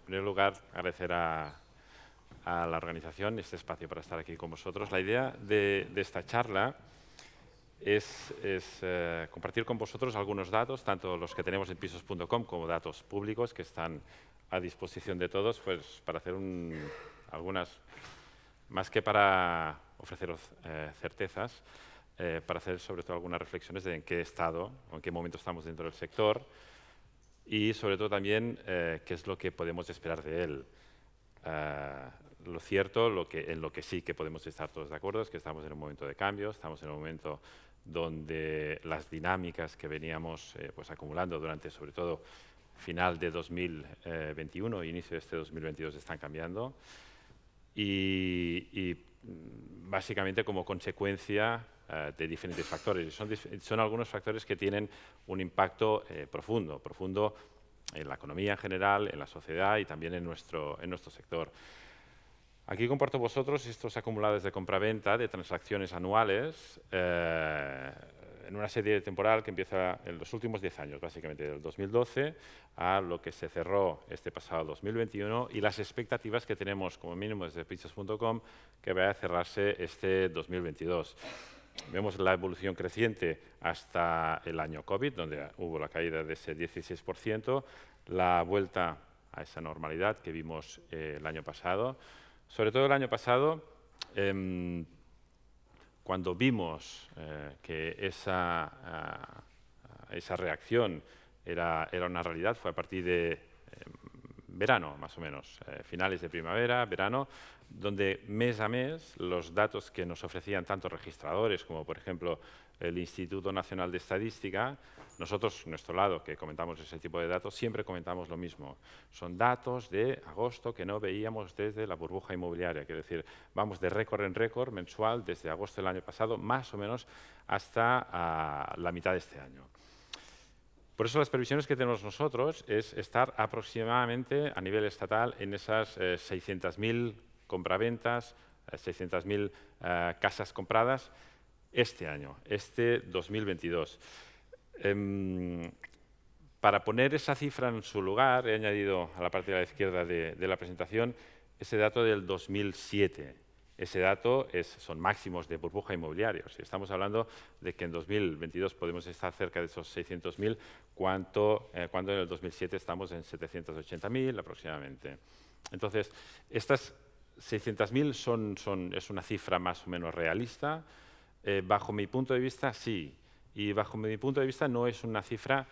primer lugar, agradecer a la organización este espacio para estar aquí con vosotros. La idea de esta charla es compartir con vosotros algunos datos, tanto los que tenemos en pisos.com como datos públicos que están a disposición de todos, pues para hacer algunas, más que para ofreceros certezas, para hacer sobre todo algunas reflexiones de en qué estado o en qué momento estamos dentro del sector y sobre todo también qué es lo que podemos esperar de él. Lo cierto, en lo que sí que podemos estar todos de acuerdo es que estamos en un momento de cambio, estamos en un momento donde las dinámicas que veníamos pues acumulando durante sobre todo final de 2021 e inicio de este 2022 están cambiando y básicamente como consecuencia de diferentes factores. Son algunos factores que tienen un impacto profundo en la economía en general, en la sociedad y también en nuestro sector. Aquí comparto vosotros estos acumulados de compraventa de transacciones anuales en una serie temporal que empieza en los últimos 10 años, básicamente del 2012 a lo que se cerró este pasado 2021 y las expectativas que tenemos como mínimo desde pisos.com que va a cerrarse este 2022. Vemos la evolución creciente hasta el año COVID, donde hubo la caída de ese 16%, la vuelta a esa normalidad que vimos el año pasado. Sobre todo el año pasado, cuando vimos que esa reacción era una realidad, fue a partir de verano, más o menos, finales de primavera, verano, donde mes a mes los datos que nos ofrecían tanto registradores como, por ejemplo, el Instituto Nacional de Estadística, nosotros, nuestro lado, que comentamos ese tipo de datos, siempre comentamos lo mismo. Son datos de agosto que no veíamos desde la burbuja inmobiliaria. Quiero decir, vamos de récord en récord mensual desde agosto del año pasado, más o menos hasta la mitad de este año. Por eso las previsiones que tenemos nosotros es estar aproximadamente a nivel estatal en esas 600.000 compraventas, 600.000 casas compradas este año, este 2022. Para poner esa cifra en su lugar, he añadido a la parte de la izquierda de la presentación ese dato del 2007. Ese dato son máximos de burbuja inmobiliaria. Si estamos hablando de que en 2022 podemos estar cerca de esos 600.000, cuando en el 2007 estamos en 780.000 aproximadamente. Entonces, estas 600.000 es una cifra más o menos realista. Bajo mi punto de vista, sí. Y bajo mi punto de vista no es una cifra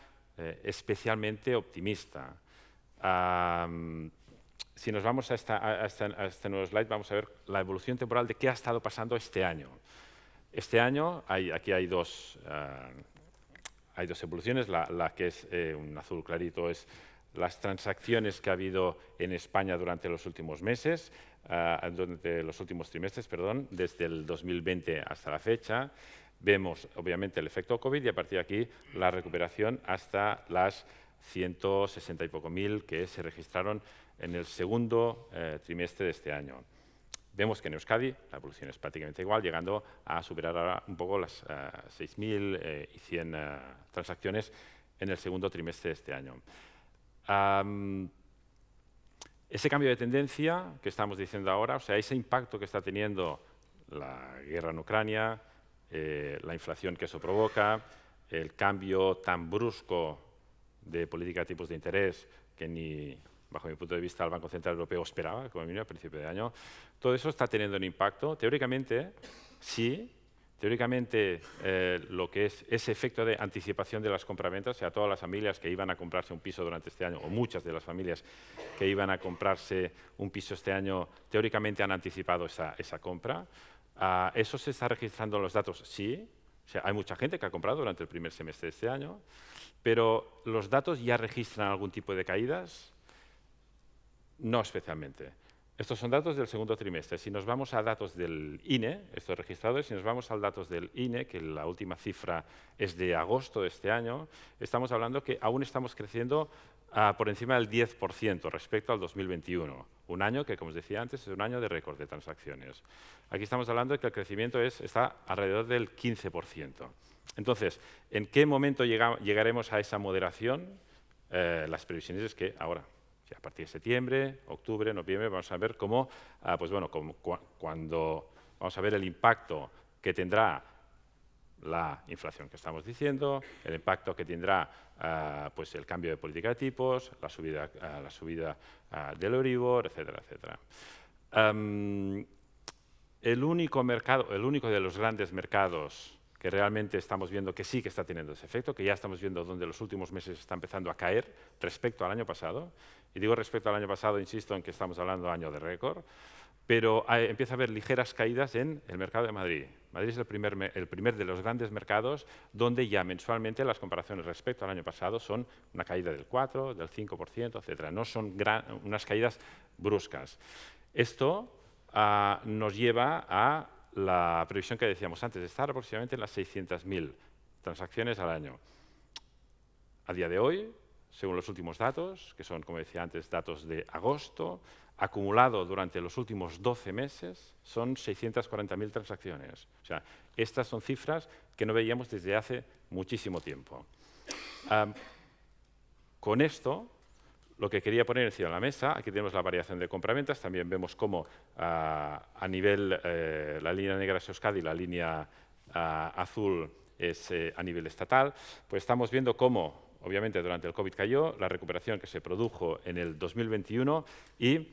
especialmente optimista. Si nos vamos a este nuevo slide, vamos a ver la evolución temporal de qué ha estado pasando este año. Este año, aquí hay dos evoluciones. La que es un azul clarito es las transacciones que ha habido en España durante los últimos meses, durante los últimos trimestres, perdón, desde el 2020 hasta la fecha. Vemos, obviamente, el efecto COVID y a partir de aquí la recuperación hasta las 160 y poco mil que se registraron en el segundo trimestre de este año. Vemos que en Euskadi la evolución es prácticamente igual, llegando a superar ahora un poco las 6.100 transacciones en el segundo trimestre de este año. Ese cambio de tendencia que estamos diciendo ahora, o sea, ese impacto que está teniendo la guerra en Ucrania, la inflación que eso provoca, el cambio tan brusco de política de tipos de interés que ni, bajo mi punto de vista, el Banco Central Europeo esperaba, como mínimo a principio de año, todo eso está teniendo un impacto. Teóricamente, sí. Teóricamente, lo que es ese efecto de anticipación de las compraventas, o sea, todas las familias que iban a comprarse un piso durante este año, o muchas de las familias que iban a comprarse un piso este año, teóricamente han anticipado esa compra. ¿Eso se está registrando en los datos? Sí. O sea, hay mucha gente que ha comprado durante el primer semestre de este año, pero ¿los datos ya registran algún tipo de caídas? No especialmente. Estos son datos del segundo trimestre. Si nos vamos a datos del INE, estos registradores, si nos vamos a datos del INE, que la última cifra es de agosto de este año, estamos hablando que aún estamos creciendo por encima del 10% respecto al 2021. Un año que, como os decía antes, es un año de récord de transacciones. Aquí estamos hablando de que el crecimiento está alrededor del 15%. Entonces, ¿en qué momento llegaremos a esa moderación? Las previsiones es que ahora. O sea, a partir de septiembre, octubre, noviembre, vamos a ver cómo, pues bueno, cuando vamos a ver el impacto que tendrá la inflación que estamos diciendo, el impacto que tendrá pues el cambio de política de tipos, la subida del Euribor, etcétera, etcétera. El único de los grandes mercados que realmente estamos viendo que sí que está teniendo ese efecto, que ya estamos viendo donde los últimos meses está empezando a caer respecto al año pasado, y digo respecto al año pasado, insisto en que estamos hablando de año de récord, pero empieza a haber ligeras caídas en el mercado de Madrid. Madrid es el primer de los grandes mercados donde ya mensualmente las comparaciones respecto al año pasado son una caída del 4%, del 5%, etc. No son unas caídas bruscas. Esto nos lleva a la previsión que decíamos antes, de estar aproximadamente en las 600.000 transacciones al año. A día de hoy, según los últimos datos, que son, como decía antes, datos de agosto, acumulado durante los últimos 12 meses, son 640.000 transacciones. O sea, estas son cifras que no veíamos desde hace muchísimo tiempo. Con esto, lo que quería poner encima de la mesa, aquí tenemos la variación de compraventas, también vemos cómo a nivel, la línea negra es Euskadi, la línea azul es a nivel estatal, pues estamos viendo cómo, obviamente, durante el COVID cayó, la recuperación que se produjo en el 2021 y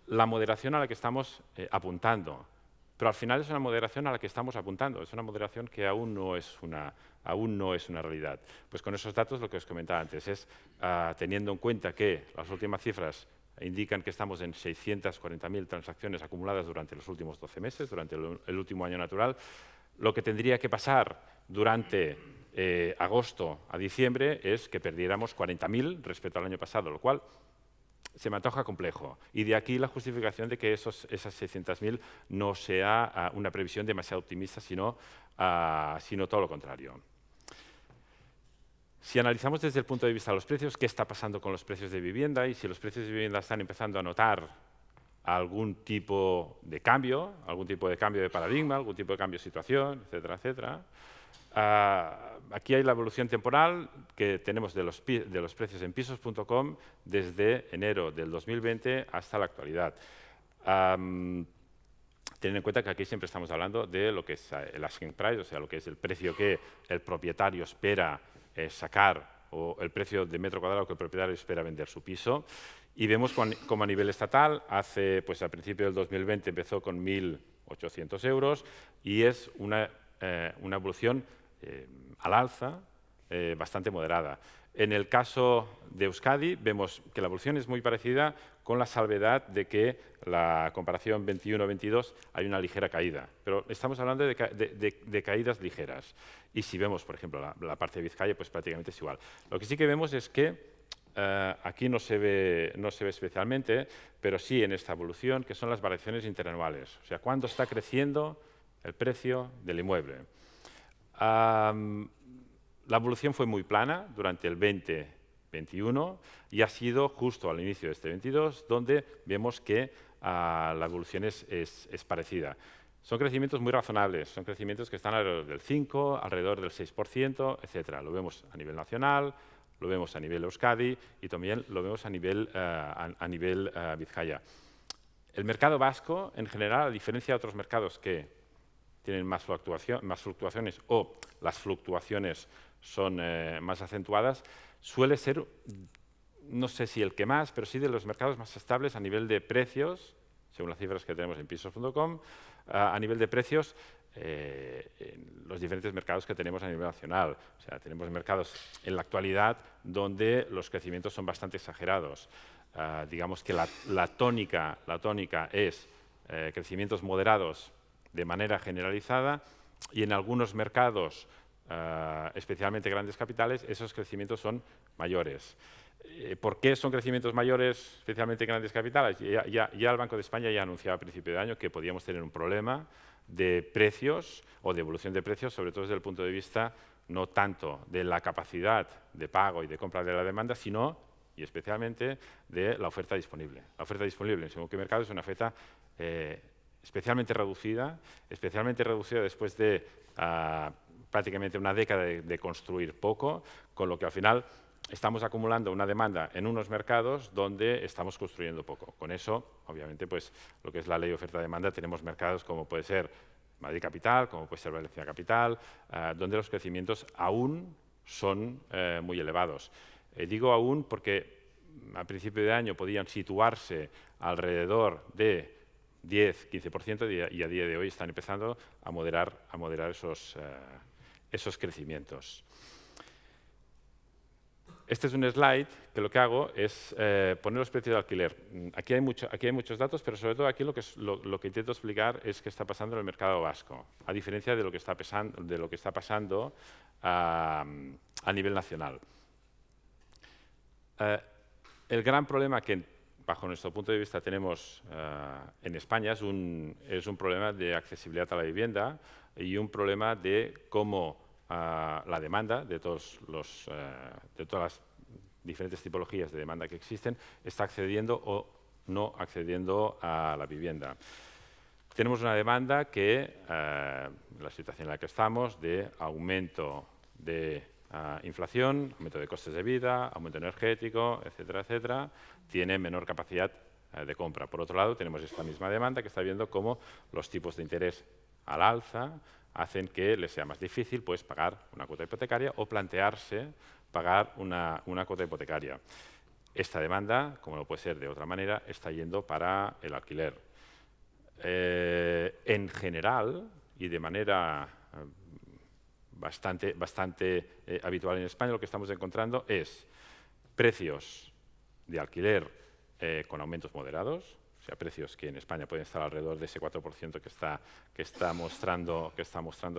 la moderación a la que estamos apuntando. Pero al final es una moderación a la que estamos apuntando, es una moderación que aún no es una realidad. Pues con esos datos, lo que os comentaba antes, es teniendo en cuenta que las últimas cifras indican que estamos en 640.000 transacciones acumuladas durante los últimos 12 meses, durante el último año natural, lo que tendría que pasar durante agosto a diciembre es que perdiéramos 40.000 respecto al año pasado, lo cual se me antoja complejo. Y de aquí la justificación de que esas 600.000 no sea una previsión demasiado optimista, sino todo lo contrario. Si analizamos desde el punto de vista de los precios, ¿qué está pasando con los precios de vivienda? Y si los precios de vivienda están empezando a notar algún tipo de cambio de paradigma, algún tipo de cambio de situación, etcétera, etcétera. Aquí hay la evolución temporal que tenemos de los precios en pisos.com desde enero del 2020 hasta la actualidad. Teniendo en cuenta que aquí siempre estamos hablando de lo que es el asking price, o sea, lo que es el precio que el propietario espera sacar o el precio de metro cuadrado que el propietario espera vender su piso. Y vemos como a nivel estatal, pues al principio del 2020 empezó con 1.800 euros y es una evolución al alza bastante moderada. En el caso de Euskadi vemos que la evolución es muy parecida, con la salvedad de que la comparación 21-22 hay una ligera caída, pero estamos hablando de caídas ligeras. Y si vemos, por ejemplo, la parte de Vizcaya, pues prácticamente es igual. Lo que sí que vemos es que aquí no se ve especialmente, pero sí en esta evolución, que son las variaciones interanuales. O sea, cuándo está creciendo el precio del inmueble. La evolución fue muy plana durante el 2021 y ha sido justo al inicio de este 22 donde vemos que la evolución es parecida. Son crecimientos muy razonables, son crecimientos que están alrededor del 5%, alrededor del 6%, etc. Lo vemos a nivel nacional, lo vemos a nivel Euskadi y también lo vemos a nivel Vizcaya. El mercado vasco, en general, a diferencia de otros mercados que tienen más fluctuaciones o las fluctuaciones son más acentuadas, suele ser, no sé si el que más, pero sí de los mercados más estables a nivel de precios, según las cifras que tenemos en pisos.com, a nivel de precios en los diferentes mercados que tenemos a nivel nacional. O sea, tenemos mercados en la actualidad donde los crecimientos son bastante exagerados. Digamos que la tónica es crecimientos moderados de manera generalizada y en algunos mercados, especialmente grandes capitales, esos crecimientos son mayores. ¿Por qué son crecimientos mayores, especialmente en grandes capitales? Ya el Banco de España ya anunciaba a principio de año que podíamos tener un problema de precios o de evolución de precios, sobre todo desde el punto de vista no tanto de la capacidad de pago y de compra de la demanda, sino y especialmente de la oferta disponible. La oferta disponible en según qué mercado es una oferta especialmente reducida después de prácticamente una década de construir poco, con lo que al final estamos acumulando una demanda en unos mercados donde estamos construyendo poco. Con eso, obviamente, pues lo que es la ley de oferta-demanda, tenemos mercados como puede ser Madrid Capital, como puede ser Valencia Capital, donde los crecimientos aún son muy elevados. Digo aún porque a principio de año podían situarse alrededor de 10-15% y a día de hoy están empezando a moderar esos crecimientos. Este es un slide que lo que hago es poner los precios de alquiler. Aquí hay muchos datos, pero sobre todo aquí lo que intento explicar es qué está pasando en el mercado vasco, a diferencia de lo que está pasando a nivel nacional. El gran problema que, bajo nuestro punto de vista, tenemos en España es un problema de accesibilidad a la vivienda y un problema de cómo la demanda de todas las diferentes tipologías de demanda que existen está accediendo o no accediendo a la vivienda. Tenemos una demanda que, la situación en la que estamos, de aumento de inflación, aumento de costes de vida, aumento energético, etcétera, etcétera, tiene menor capacidad de compra. Por otro lado, tenemos esta misma demanda que está viendo cómo los tipos de interés al alza hacen que les sea más difícil pues, pagar una cuota hipotecaria o plantearse pagar una cuota hipotecaria. Esta demanda, como no puede ser de otra manera, está yendo para el alquiler. En general, y de manera bastante habitual en España, lo que estamos encontrando es precios de alquiler con aumentos moderados, o sea, precios que en España pueden estar alrededor de ese 4% que está mostrando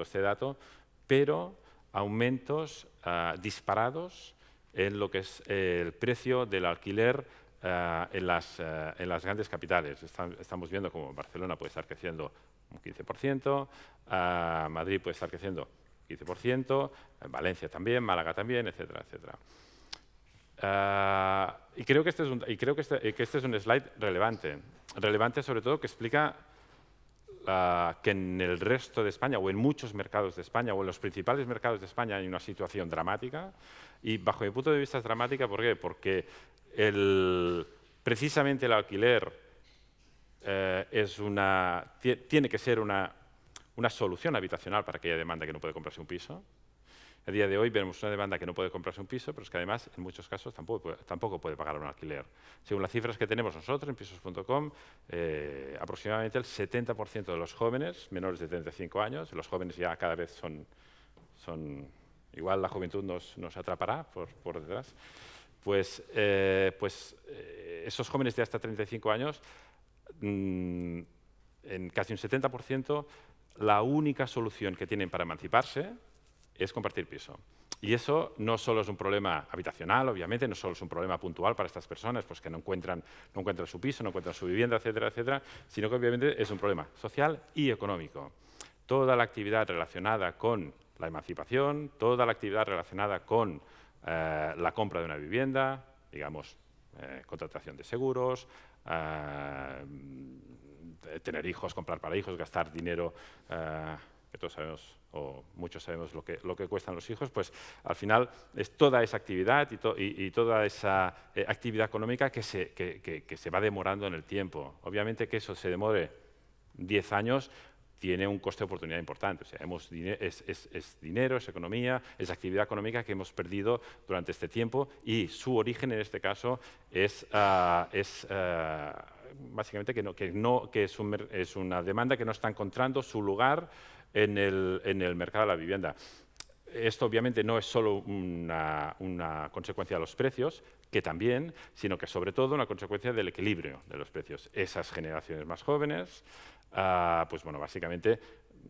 este dato, pero aumentos disparados en lo que es el precio del alquiler en las grandes capitales. Estamos viendo como Barcelona puede estar creciendo un 15%, Madrid puede estar creciendo 15%, Valencia también, Málaga también, etcétera, etcétera. Y creo que este es un slide relevante. Relevante sobre todo que explica que en el resto de España o en muchos mercados de España o en los principales mercados de España hay una situación dramática y bajo mi punto de vista es dramática. ¿Por qué? Porque precisamente el alquiler tiene que ser una solución habitacional para aquella demanda que no puede comprarse un piso. A día de hoy vemos una demanda que no puede comprarse un piso, pero es que además en muchos casos tampoco puede pagar un alquiler. Según las cifras que tenemos nosotros en pisos.com, aproximadamente el 70% de los jóvenes menores de 35 años, los jóvenes ya cada vez son igual la juventud nos atrapará por detrás, pues esos jóvenes de hasta 35 años, en casi un 70%, la única solución que tienen para emanciparse es compartir piso. Y eso no solo es un problema habitacional, obviamente, no solo es un problema puntual para estas personas, pues que no encuentran su piso, no encuentran su vivienda, etcétera, etcétera, sino que obviamente es un problema social y económico. Toda la actividad relacionada con la emancipación, toda la actividad relacionada con la compra de una vivienda, digamos, contratación de seguros, tener hijos, comprar para hijos, gastar dinero, que todos sabemos o muchos sabemos lo que cuestan los hijos, pues al final es toda esa actividad y toda esa actividad económica que se va demorando en el tiempo. Obviamente que eso se demore 10 años tiene un coste de oportunidad importante. O sea, es dinero, es economía, es actividad económica que hemos perdido durante este tiempo y su origen en este caso es básicamente que es una demanda que no está encontrando su lugar en el mercado de la vivienda. Esto obviamente no es solo una consecuencia de los precios, que también, sino que sobre todo una consecuencia del equilibrio de los precios. Esas generaciones más jóvenes, pues bueno, básicamente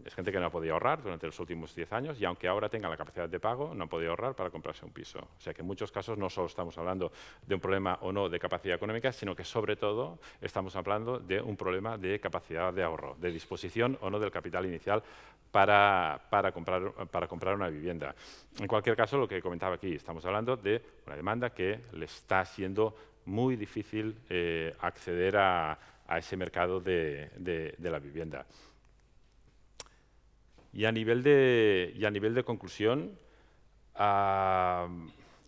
es gente que no ha podido ahorrar durante los últimos 10 años y aunque ahora tengan la capacidad de pago, no han podido ahorrar para comprarse un piso. O sea que en muchos casos no solo estamos hablando de un problema o no de capacidad económica, sino que sobre todo estamos hablando de un problema de capacidad de ahorro, de disposición o no del capital inicial para comprar una vivienda. En cualquier caso, lo que comentaba aquí, estamos hablando de una demanda que le está siendo muy difícil acceder a ese mercado de la vivienda. Y a nivel de conclusión,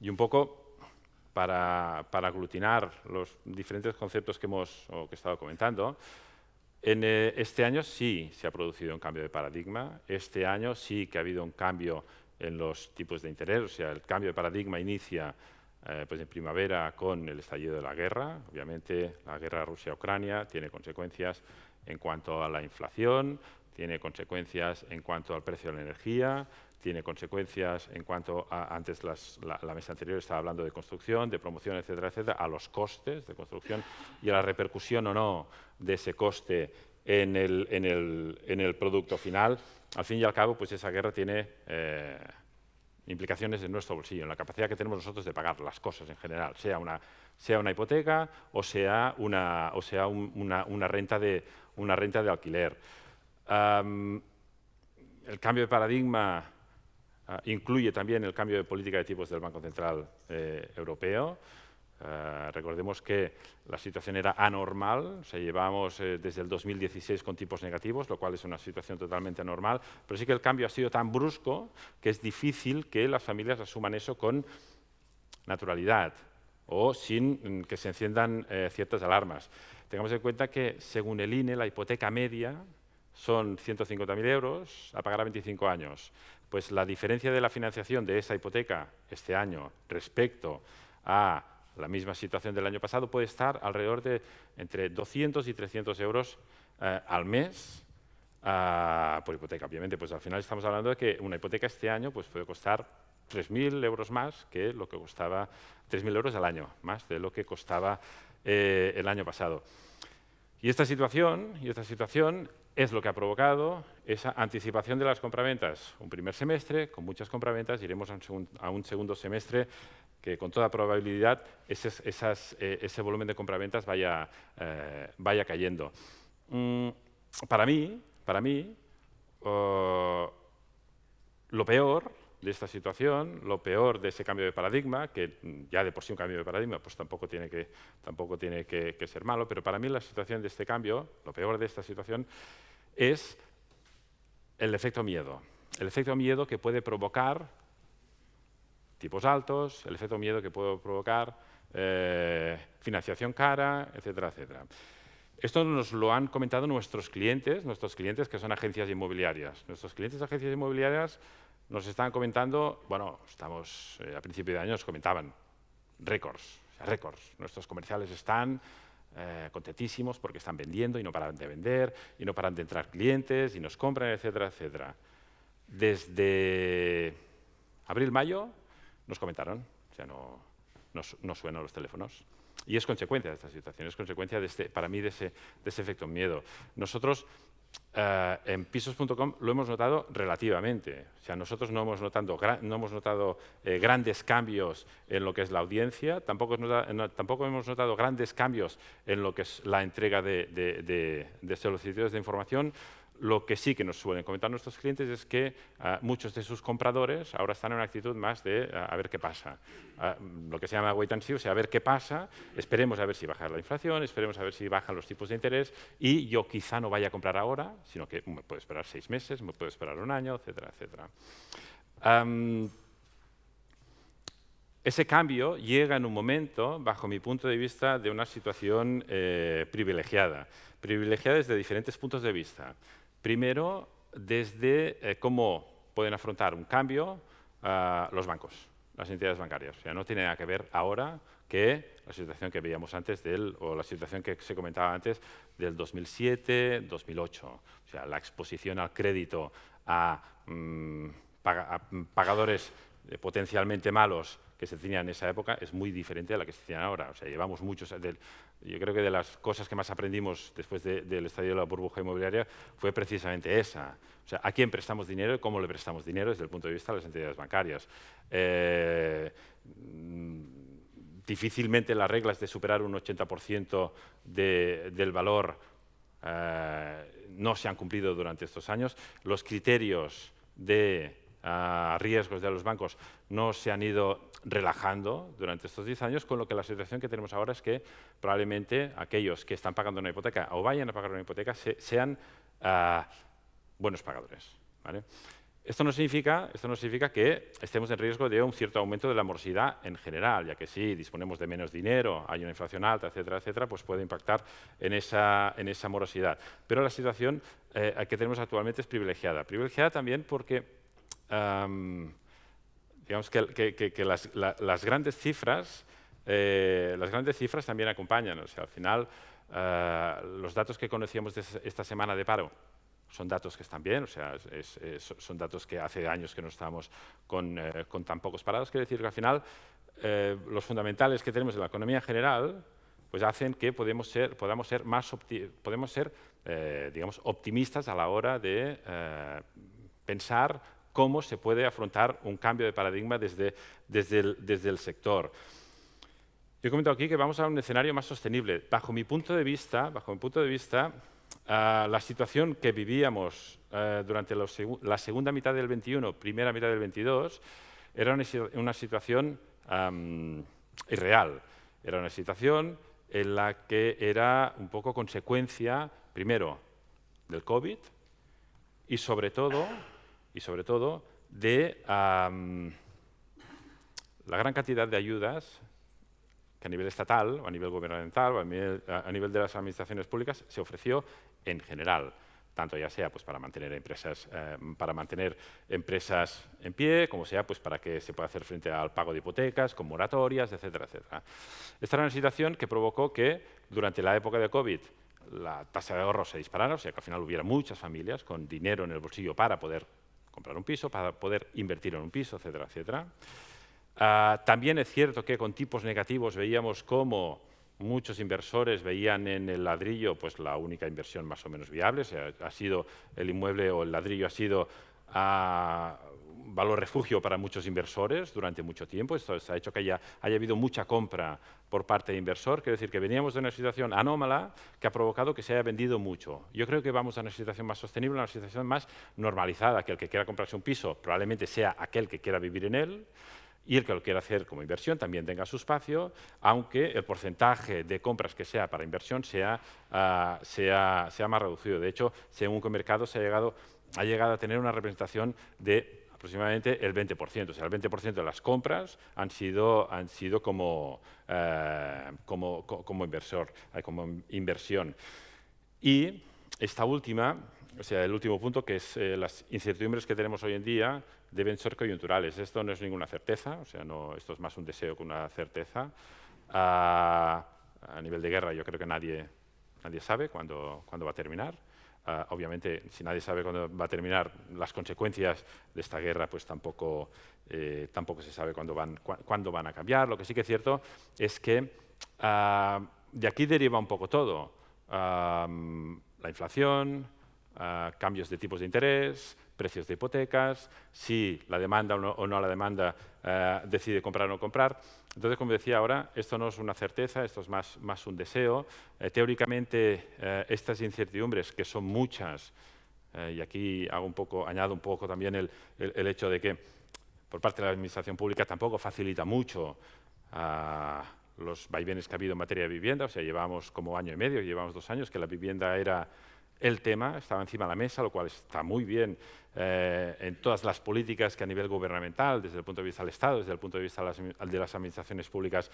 y un poco aglutinar los diferentes conceptos que he estado comentando, este año sí se ha producido un cambio de paradigma. Este año sí que ha habido un cambio en los tipos de interés. O sea, el cambio de paradigma inicia pues en primavera con el estallido de la guerra. Obviamente, la guerra Rusia-Ucrania tiene consecuencias en cuanto a la inflación, tiene consecuencias en cuanto al precio de la energía, tiene consecuencias en cuanto a, antes la mesa anterior estaba hablando de construcción, de promoción, etcétera, etcétera, a los costes de construcción y a la repercusión o no de ese coste en el producto final. Al fin y al cabo, pues esa guerra tiene implicaciones en nuestro bolsillo, en la capacidad que tenemos nosotros de pagar las cosas en general, sea una hipoteca o sea una renta de alquiler. El cambio de paradigma incluye también el cambio de política de tipos del Banco Central Europeo. Recordemos que la situación era anormal, o sea, llevamos desde el 2016 con tipos negativos, lo cual es una situación totalmente anormal, pero sí que el cambio ha sido tan brusco que es difícil que las familias asuman eso con naturalidad o sin que se enciendan ciertas alarmas. Tengamos en cuenta que, según el INE, la hipoteca media son 150.000 euros a pagar a 25 años. Pues la diferencia de la financiación de esa hipoteca este año respecto a la misma situación del año pasado puede estar alrededor de entre 200 y 300 euros al mes por hipoteca. Obviamente, pues al final estamos hablando de que una hipoteca este año pues, puede costar 3.000 euros más que lo que costaba, 3.000 euros al año, más de lo que costaba el año pasado. Y esta situación es lo que ha provocado esa anticipación de las compraventas. Un primer semestre con muchas compraventas, iremos a un segundo semestre que con toda probabilidad ese volumen de compraventas vaya cayendo. Para mí, lo peor de esta situación, lo peor de ese cambio de paradigma, que ya de por sí un cambio de paradigma pues tampoco tiene que ser malo, pero para mí la situación de este cambio, lo peor de esta situación es el efecto miedo. El efecto miedo que puede provocar tipos altos, el efecto miedo que puede provocar financiación cara, etcétera, etcétera. Esto nos lo han comentado nuestros clientes que son agencias inmobiliarias. Nuestros clientes de agencias inmobiliarias nos están comentando, bueno, estamos a principio de año, nos comentaban récords. Nuestros comerciales están contentísimos porque están vendiendo y no paran de vender, y no paran de entrar clientes, y nos compran, etcétera, etcétera. Desde abril-mayo nos comentaron, o sea, no suenan los teléfonos. Y es consecuencia de esta situación, es consecuencia, para mí, de ese efecto miedo. Nosotros, en pisos.com lo hemos notado relativamente. O sea, nosotros no hemos notado grandes cambios en lo que es la audiencia, tampoco hemos notado grandes cambios en lo que es la entrega de solicitudes de información. Lo que sí que nos suelen comentar nuestros clientes es que muchos de sus compradores ahora están en una actitud más de a ver qué pasa. Lo que se llama wait and see, o sea, a ver qué pasa, esperemos a ver si baja la inflación, esperemos a ver si bajan los tipos de interés y yo quizá no vaya a comprar ahora, sino que me puedo esperar 6 meses, me puedo esperar un año, etcétera, etcétera. Ese cambio llega en un momento, bajo mi punto de vista, de una situación privilegiada desde diferentes puntos de vista. Primero, desde cómo pueden afrontar un cambio los bancos, las entidades bancarias. O sea, no tiene nada que ver ahora que la situación que veíamos antes o la situación que se comentaba antes del 2007-2008. O sea, la exposición al crédito a pagadores potencialmente malos que se tenían en esa época es muy diferente a la que se tiene ahora. O sea, llevamos muchos... Yo creo que de las cosas que más aprendimos después del estallido de la burbuja inmobiliaria fue precisamente esa. O sea, a quién prestamos dinero y cómo le prestamos dinero desde el punto de vista de las entidades bancarias. Difícilmente las reglas de superar un 80% del valor no se han cumplido durante estos años. Los criterios de riesgos de los bancos no se han ido relajando durante estos 10 años, con lo que la situación que tenemos ahora es que probablemente aquellos que están pagando una hipoteca o vayan a pagar una hipoteca sean buenos pagadores, ¿vale? Esto no significa que estemos en riesgo de un cierto aumento de la morosidad en general, ya que si disponemos de menos dinero, hay una inflación alta, etcétera, etcétera, pues puede impactar en esa morosidad. Pero la situación que tenemos actualmente es privilegiada. Privilegiada también porque digamos que las grandes cifras también acompañan. O sea, al final, los datos que conocíamos de esta semana de paro son datos que están bien, o sea, son datos que hace años que no estamos con tan pocos parados. Quiere decir que al final los fundamentales que tenemos en la economía en general pues hacen que podamos ser digamos, optimistas a la hora de pensar cómo se puede afrontar un cambio de paradigma desde el sector. Yo he comentado aquí que vamos a un escenario más sostenible. Bajo mi punto de vista, la situación que vivíamos durante la segunda mitad del 21, primera mitad del 22, era una situación irreal. Era una situación en la que era un poco consecuencia, primero, del COVID y sobre todo de la gran cantidad de ayudas que a nivel estatal, o a nivel gubernamental, o a nivel de las administraciones públicas se ofreció en general, tanto ya sea pues, para mantener empresas en pie, como sea pues, para que se pueda hacer frente al pago de hipotecas, con moratorias, etcétera, etcétera. Esta era una situación que provocó que durante la época de COVID la tasa de ahorro se disparara, o sea que al final hubiera muchas familias con dinero en el bolsillo para poder comprar un piso, para poder invertir en un piso, etcétera, etcétera. También es cierto que con tipos negativos veíamos cómo muchos inversores veían en el ladrillo pues, la única inversión más o menos viable. O sea, el inmueble o el ladrillo ha sido un valor refugio para muchos inversores durante mucho tiempo. Esto ha hecho que haya habido mucha compra por parte de inversor. Quiere decir que veníamos de una situación anómala que ha provocado que se haya vendido mucho. Yo creo que vamos a una situación más sostenible, a una situación más normalizada, que el que quiera comprarse un piso probablemente sea aquel que quiera vivir en él, y el que lo quiera hacer como inversión también tenga su espacio, aunque el porcentaje de compras que sea para inversión sea más reducido. De hecho, según Comercado ha llegado a tener una representación de aproximadamente el 20%. O sea, el 20% de las compras han sido como inversión. Y esta última, o sea, el último punto, que es las incertidumbres que tenemos hoy en día, deben ser coyunturales. Esto no es ninguna certeza, o sea, esto es más un deseo que una certeza. A nivel de guerra, yo creo que nadie sabe cuándo va a terminar. Obviamente, si nadie sabe cuándo va a terminar, las consecuencias de esta guerra pues tampoco se sabe cuándo van a cambiar. Lo que sí que es cierto es que de aquí deriva un poco todo. La inflación, cambios de tipos de interés, precios de hipotecas, si la demanda o no la demanda decide comprar o no comprar. Entonces, como decía ahora, esto no es una certeza, esto es más un deseo. Teóricamente, estas incertidumbres, que son muchas, y aquí añado un poco también el hecho de que por parte de la administración pública tampoco facilita mucho los vaivenes que ha habido en materia de vivienda. O sea, llevamos como año y medio, llevamos 2 años que la vivienda era el tema, estaba encima de la mesa, lo cual está muy bien en todas las políticas que a nivel gubernamental, desde el punto de vista del Estado, desde el punto de vista de las administraciones públicas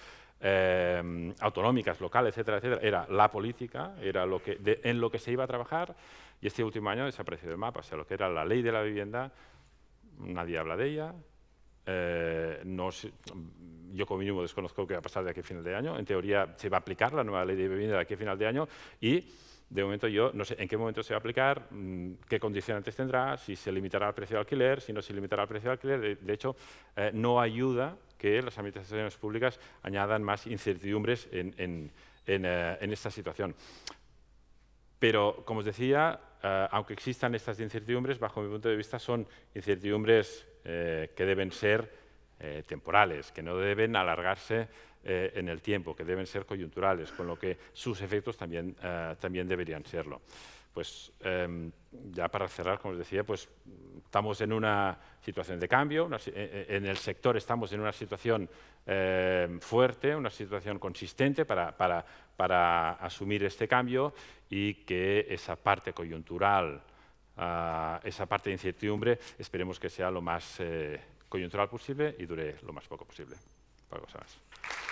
autonómicas, locales, etcétera, etcétera, era la política, era en lo que se iba a trabajar, y este último año ha desaparecido del mapa. O sea, lo que era la ley de la vivienda, nadie habla de ella. Yo como mínimo desconozco qué va a pasar de aquí a final de año. En teoría se va a aplicar la nueva ley de vivienda de aquí a final de año y de momento yo no sé en qué momento se va a aplicar, qué condicionantes tendrá, si se limitará al precio de alquiler, si no se limitará al precio de alquiler. De hecho, no ayuda que las administraciones públicas añadan más incertidumbres en esta situación. Pero, como os decía, aunque existan estas incertidumbres, bajo mi punto de vista son incertidumbres que deben ser temporales, que no deben alargarse en el tiempo, que deben ser coyunturales, con lo que sus efectos también deberían serlo. Pues ya para cerrar, como os decía, pues estamos en una situación de cambio, en el sector estamos en una situación fuerte, una situación consistente para asumir este cambio y que esa parte coyuntural esa parte de incertidumbre, esperemos que sea lo más coyuntural posible y dure lo más poco posible. Poca cosa más.